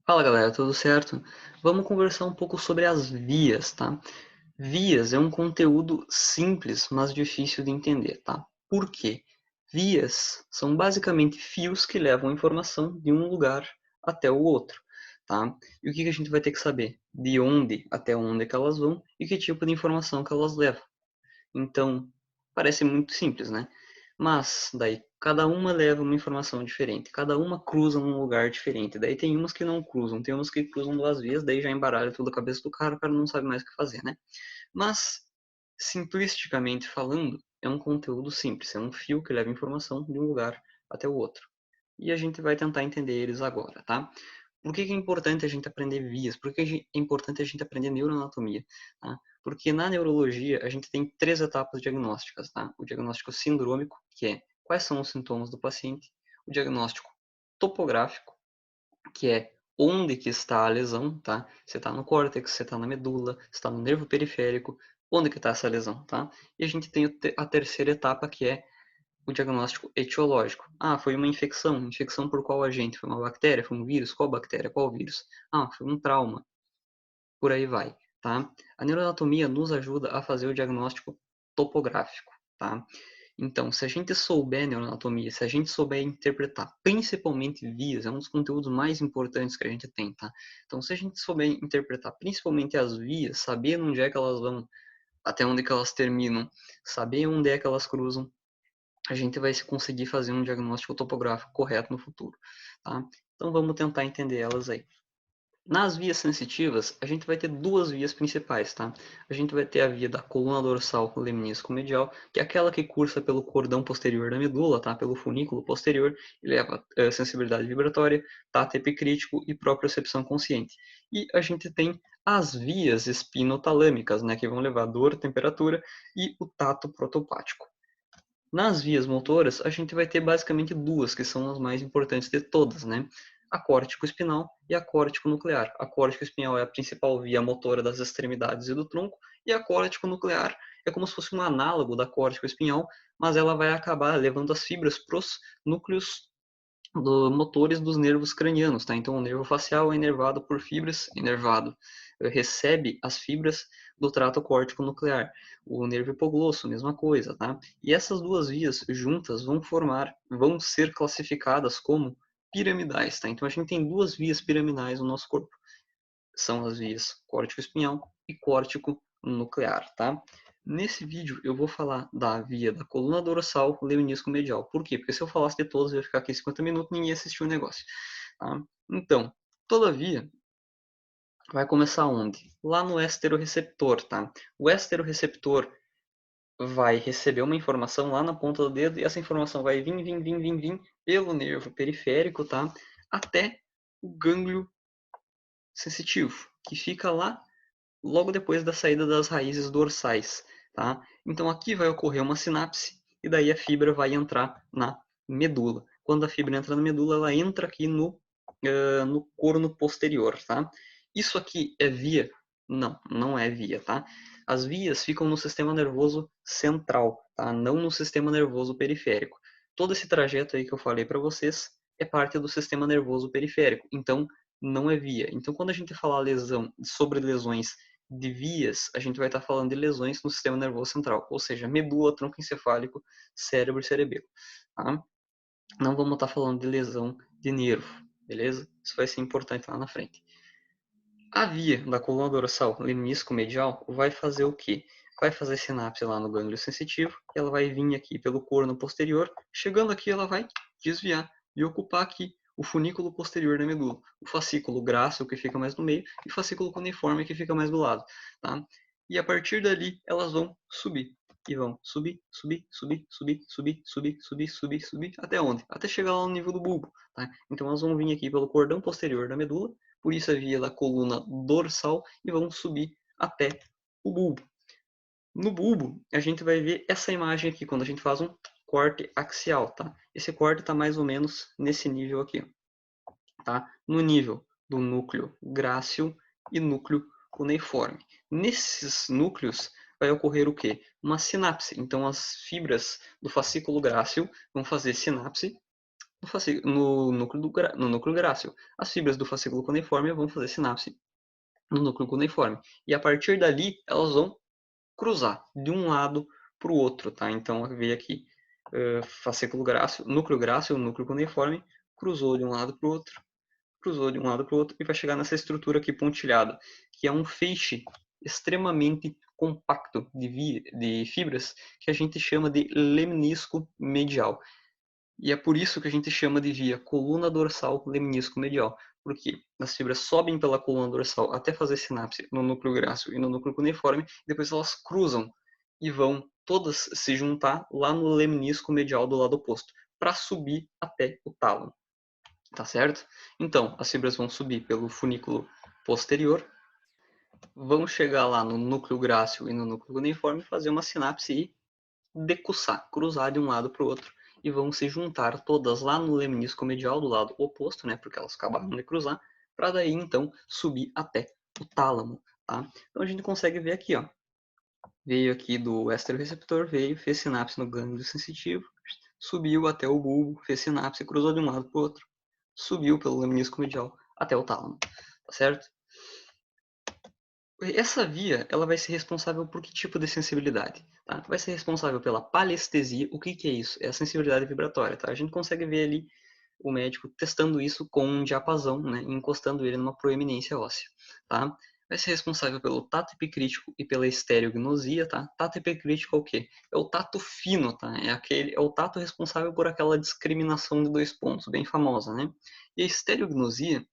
Fala galera, tudo certo? Vamos conversar um pouco sobre as vias, tá? Vias é um conteúdo simples, mas difícil de entender, tá? Por quê? Vias são basicamente fios que levam informação de um lugar até o outro, tá? E o que que a gente vai ter que saber? De onde até onde que elas vão e que tipo de informação que elas levam. Então, parece muito simples, né? Mas daí cada uma leva uma informação diferente, cada uma cruza num lugar diferente. Daí tem umas que não cruzam, tem umas que cruzam duas vezes, daí já embaralha tudo a cabeça do cara, o cara não sabe mais o que fazer, né? Mas, simplisticamente falando, é um conteúdo simples, é um fio que leva informação de um lugar até o outro. E a gente vai tentar entender eles agora, tá? Por que que é importante a gente aprender vias? Por que é importante a gente aprender neuroanatomia? Tá? Porque na neurologia a gente tem três etapas diagnósticas. Tá? O diagnóstico sindrômico, que é quais são os sintomas do paciente. O diagnóstico topográfico, que é onde que está a lesão. Tá? Se está no córtex, se está na medula, se está no nervo periférico, onde que está essa lesão. Tá? E a gente tem a terceira etapa, que é o diagnóstico etiológico. Ah, foi uma infecção. Infecção por qual agente? Foi uma bactéria? Foi um vírus? Qual bactéria? Qual vírus? Ah, foi um trauma. Por aí vai, tá? A neuroanatomia nos ajuda a fazer o diagnóstico topográfico, tá? Então, se a gente souber neuroanatomia, se a gente souber interpretar, principalmente vias, é um dos conteúdos mais importantes que a gente tem, tá? Então, se a gente souber interpretar principalmente as vias, saber onde é que elas vão, até onde que elas terminam, saber onde é que elas cruzam, a gente vai conseguir fazer um diagnóstico topográfico correto no futuro, tá? Então vamos tentar entender elas aí. Nas vias sensitivas, a gente vai ter duas vias principais, tá? A gente vai ter a via da coluna dorsal lemnisco-medial, que é aquela que cursa pelo cordão posterior da medula, tá? Pelo funículo posterior, e leva sensibilidade vibratória, tato epicrítico e propriocepção consciente. E a gente tem as vias espinotalâmicas, né? Que vão levar dor, temperatura e o tato protopático. Nas vias motoras, a gente vai ter basicamente duas, que são as mais importantes de todas, né? A córtico-espinal e a córtico-nuclear. A córtico-espinhal é a principal via motora das extremidades e do tronco, e a córtico-nuclear é como se fosse um análogo da córtico-espinhal, mas ela vai acabar levando as fibras para os núcleos motores dos nervos cranianos, tá? Então, o nervo facial é inervado por fibras, inervado, recebe as fibras do trato córtico nuclear. O nervo hipoglosso, mesma coisa, tá? E essas duas vias juntas vão ser classificadas como piramidais, tá? Então, a gente tem duas vias piramidais no nosso corpo. São as vias córtico-espinhal e córtico-nuclear, tá? Nesse vídeo eu vou falar da via da coluna dorsal, leonisco medial. Por quê? Porque se eu falasse de todos, eu ia ficar aqui 50 minutos e ninguém ia assistir o negócio. Tá? Então, toda via vai começar onde? Lá no esteroreceptor, tá? O esteroreceptor vai receber uma informação lá na ponta do dedo e essa informação vai vir pelo nervo periférico, tá? Até o gânglio sensitivo, que fica lá logo depois da saída das raízes dorsais, tá? Então aqui vai ocorrer uma sinapse e daí a fibra vai entrar na medula. Quando a fibra entra na medula, ela entra aqui no corno posterior, tá? Isso aqui é via? Não, não é via, tá? As vias ficam no sistema nervoso central, tá? Não no sistema nervoso periférico. Todo esse trajeto aí que eu falei para vocês é parte do sistema nervoso periférico, então não é via. Então, quando a gente falar sobre lesões de vias, a gente vai estar falando de lesões no sistema nervoso central, ou seja, medula, tronco encefálico, cérebro e cerebelo. Tá? Não vamos estar falando de lesão de nervo, beleza? Isso vai ser importante lá na frente. A via da coluna dorsal lemnisco-medial vai fazer o quê? Vai fazer sinapse lá no gânglio sensitivo, e ela vai vir aqui pelo corno posterior, chegando aqui ela vai desviar e ocupar aqui o funículo posterior da medula, o fascículo grácil que fica mais no meio e o fascículo cuneiforme que fica mais do lado, tá? E a partir dali elas vão subir e vão subir, até onde? Até chegar lá no nível do bulbo, tá? Então elas vão vir aqui pelo cordão posterior da medula, por isso a via da coluna dorsal e vão subir até o bulbo. No bulbo, a gente vai ver essa imagem aqui, quando a gente faz um corte axial, tá? Esse corte está mais ou menos nesse nível aqui, tá? No nível do núcleo grácil e núcleo cuneiforme. Nesses núcleos vai ocorrer o quê? Uma sinapse. Então as fibras do fascículo grácil vão fazer sinapse no núcleo grácil. As fibras do fascículo cuneiforme vão fazer sinapse no núcleo cuneiforme. E a partir dali, elas vão cruzar de um lado para o outro, tá? Então, veio aqui, fascículo grácil, núcleo cuneiforme, cruzou de um lado para o outro, cruzou de um lado para o outro e vai chegar nessa estrutura aqui pontilhada, que é um feixe extremamente compacto de fibras que a gente chama de lemnisco medial. E é por isso que a gente chama de via coluna dorsal lemnisco medial, porque as fibras sobem pela coluna dorsal até fazer sinapse no núcleo grácil e no núcleo cuneiforme, depois elas cruzam e vão todas se juntar lá no lemnisco medial do lado oposto, para subir até o tálamo. Tá certo? Então, as fibras vão subir pelo funículo posterior, vão chegar lá no núcleo grácil e no núcleo cuneiforme, fazer uma sinapse e decussar, cruzar de um lado para o outro, e vão se juntar todas lá no lemnisco medial do lado oposto, né, porque elas acabaram de cruzar, para daí então subir até o tálamo, tá? Então a gente consegue ver aqui, ó, veio aqui do esteroreceptor, veio, fez sinapse no gânglio sensitivo, subiu até o bulbo, fez sinapse, cruzou de um lado para o outro, subiu pelo lemnisco medial até o tálamo, tá certo? Essa via, ela vai ser responsável por que tipo de sensibilidade? Tá? Vai ser responsável pela palestesia. O que é isso? É a sensibilidade vibratória. Tá? A gente consegue ver ali o médico testando isso com um diapasão, né, encostando ele numa proeminência óssea. Tá? Vai ser responsável pelo tato epicrítico e pela estereognosia. Tá? Tato epicrítico é o quê? É o tato fino. Tá? É o tato responsável por aquela discriminação de dois pontos, bem famosa. Né? E a estereognosia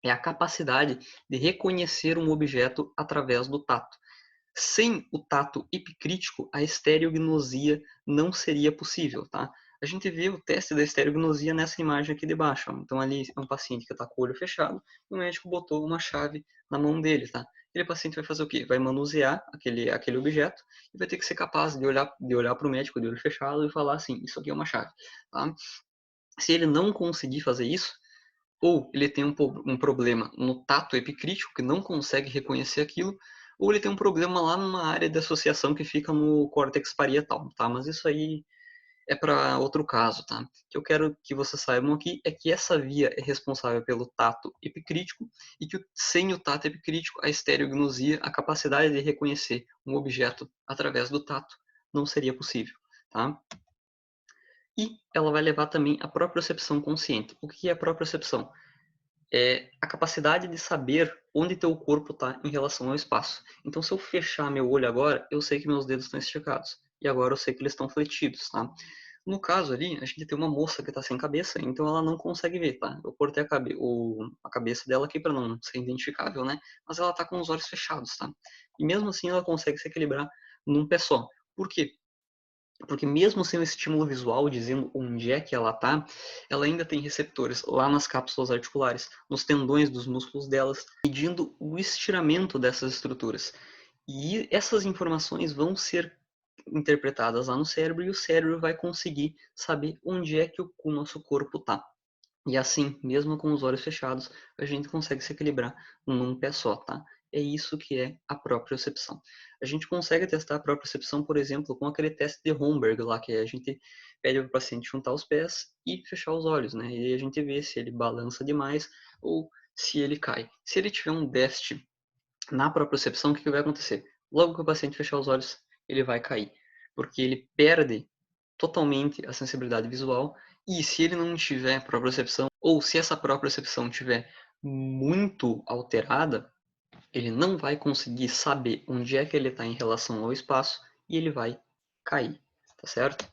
é a capacidade de reconhecer um objeto através do tato. Sem o tato epicrítico, a estereognosia não seria possível, tá? A gente vê o teste da estereognosia nessa imagem aqui de baixo. Ó. Então ali é um paciente que está com o olho fechado e o médico botou uma chave na mão dele, tá? Aquele paciente vai fazer o quê? Vai manusear aquele objeto e vai ter que ser capaz de olhar para o médico de olho fechado e falar assim, isso aqui é uma chave, tá? Se ele não conseguir fazer isso, ou ele tem um problema no tato epicrítico, que não consegue reconhecer aquilo, ou ele tem um problema lá numa área de associação que fica no córtex parietal, tá? Mas isso aí é para outro caso, tá? O que eu quero que vocês saibam aqui é que essa via é responsável pelo tato epicrítico e que sem o tato epicrítico, a estereognosia, a capacidade de reconhecer um objeto através do tato, não seria possível, tá? E ela vai levar também à propriocepção consciente. O que é a propriocepção? É a capacidade de saber onde teu corpo está em relação ao espaço. Então, se eu fechar meu olho agora, eu sei que meus dedos estão esticados. E agora eu sei que eles estão fletidos, tá? No caso ali, a gente tem uma moça que está sem cabeça, então ela não consegue ver, tá? Eu cortei a cabeça dela aqui para não ser identificável, né? Mas ela está com os olhos fechados, tá? E mesmo assim ela consegue se equilibrar num pé só. Por quê? Porque mesmo sem o estímulo visual dizendo onde é que ela está, ela ainda tem receptores lá nas cápsulas articulares, nos tendões dos músculos delas, medindo o estiramento dessas estruturas. E essas informações vão ser interpretadas lá no cérebro e o cérebro vai conseguir saber onde é que o nosso corpo está. E assim, mesmo com os olhos fechados, a gente consegue se equilibrar num pé só, tá? É isso que é a propriocepção. A gente consegue testar a propriocepção, por exemplo, com aquele teste de Homburg lá, que a gente pede para o paciente juntar os pés e fechar os olhos, né? E aí a gente vê se ele balança demais ou se ele cai. Se ele tiver um déficit na propriocepção, o que vai acontecer? Logo que o paciente fechar os olhos, ele vai cair, porque ele perde totalmente a sensibilidade visual e se ele não tiver propriocepção, ou se essa propriocepção tiver muito alterada, ele não vai conseguir saber onde é que ele está em relação ao espaço e ele vai cair, tá certo?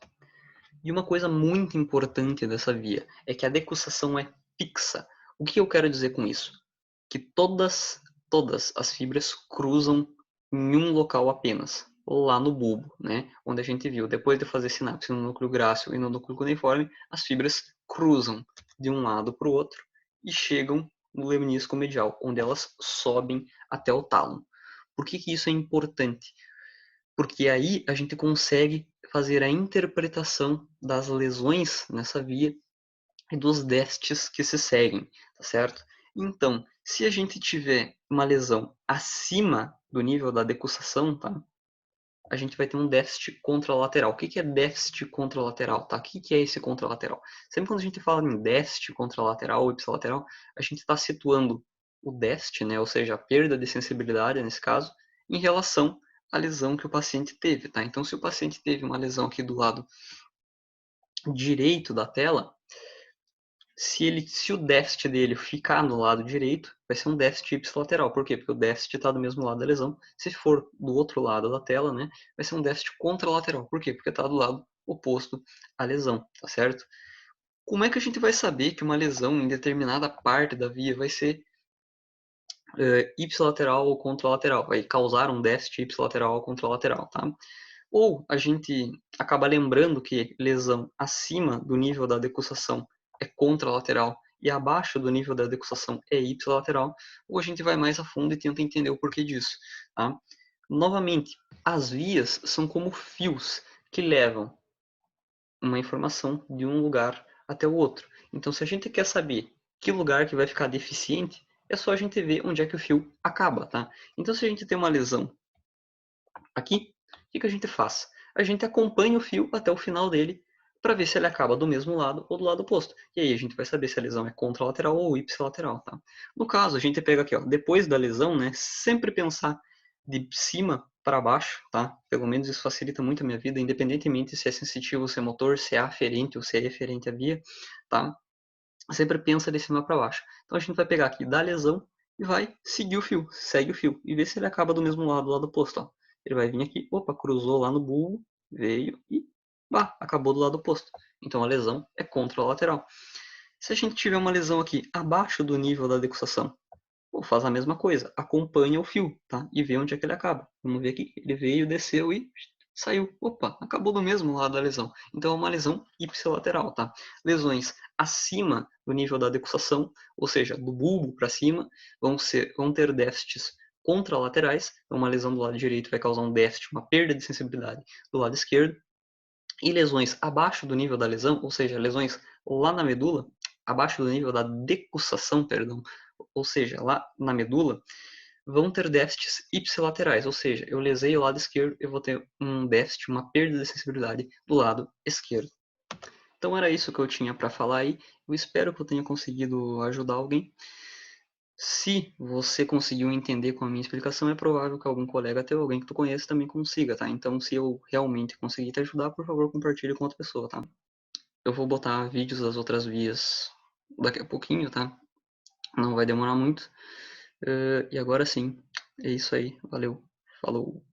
E uma coisa muito importante dessa via é que a decussação é fixa. O que eu quero dizer com isso? Que todas as fibras cruzam em um local apenas, lá no bulbo, né? Onde a gente viu, depois de fazer sinapse no núcleo grácil e no núcleo cuneiforme, as fibras cruzam de um lado para o outro e chegam no lemnisco medial, onde elas sobem até o tálamo. Por que isso é importante? Porque aí a gente consegue fazer a interpretação das lesões nessa via e dos déficits que se seguem, tá certo? Então, se a gente tiver uma lesão acima do nível da decussação, tá? a gente vai ter um déficit contralateral. O que é déficit contralateral? Tá? O que é esse contralateral? Sempre quando a gente fala em déficit contralateral ou ipsilateral, a gente está situando o déficit, né, ou seja, a perda de sensibilidade, nesse caso, em relação à lesão que o paciente teve. Tá? Então, se o paciente teve uma lesão aqui do lado direito da tela, se o déficit dele ficar no lado direito, vai ser um déficit ipsilateral. Por quê? Porque o déficit está do mesmo lado da lesão. Se for do outro lado da tela, né, vai ser um déficit contralateral. Por quê? Porque está do lado oposto à lesão, tá certo? Como é que a gente vai saber que uma lesão em determinada parte da via vai ser ipsilateral ou contralateral? Vai causar um déficit ipsilateral ou contralateral, tá? Ou a gente acaba lembrando que lesão acima do nível da decussação é contralateral e abaixo do nível da decussação é ipsilateral, ou a gente vai mais a fundo e tenta entender o porquê disso. Tá? Novamente, as vias são como fios que levam uma informação de um lugar até o outro. Então, se a gente quer saber que lugar que vai ficar deficiente, é só a gente ver onde é que o fio acaba. Tá? Então, se a gente tem uma lesão aqui, o que a gente faz? A gente acompanha o fio até o final dele para ver se ele acaba do mesmo lado ou do lado oposto. E aí a gente vai saber se a lesão é contralateral ou ipsilateral. Tá? No caso, a gente pega aqui, ó, depois da lesão, né, sempre pensar de cima para baixo, tá? Pelo menos isso facilita muito a minha vida, independentemente se é sensitivo, se é motor, se é aferente ou se é referente à via, tá? Sempre pensa de cima para baixo. Então a gente vai pegar aqui da lesão e vai seguir o fio, segue o fio e vê se ele acaba do mesmo lado, do lado oposto. Ó. Ele vai vir aqui, opa, cruzou lá no bulbo, veio e acabou do lado oposto. Então a lesão é contralateral. Se a gente tiver uma lesão aqui abaixo do nível da decussação, faz a mesma coisa, acompanha o fio, tá? E vê onde é que ele acaba. Vamos ver aqui, ele veio, desceu e saiu. Opa, acabou do mesmo lado da lesão. Então é uma lesão ipsilateral, tá? Lesões acima do nível da decussação, ou seja, do bulbo para cima, vão ter déficits contralaterais. Então uma lesão do lado direito vai causar um déficit, uma perda de sensibilidade do lado esquerdo. E lesões abaixo do nível da lesão, ou seja, lesões lá na medula, abaixo do nível da decussação, perdão, ou seja, lá na medula, vão ter déficits ipsilaterais, ou seja, eu lesei o lado esquerdo, eu vou ter um déficit, uma perda de sensibilidade do lado esquerdo. Então era isso que eu tinha para falar aí. Eu espero que eu tenha conseguido ajudar alguém. Se você conseguiu entender com a minha explicação, é provável que algum colega, até alguém que tu conhece, também consiga, tá? Então, se eu realmente conseguir te ajudar, por favor, compartilhe com outra pessoa, tá? Eu vou botar vídeos das outras vias daqui a pouquinho, tá? Não vai demorar muito. E agora sim, é isso aí. Valeu. Falou.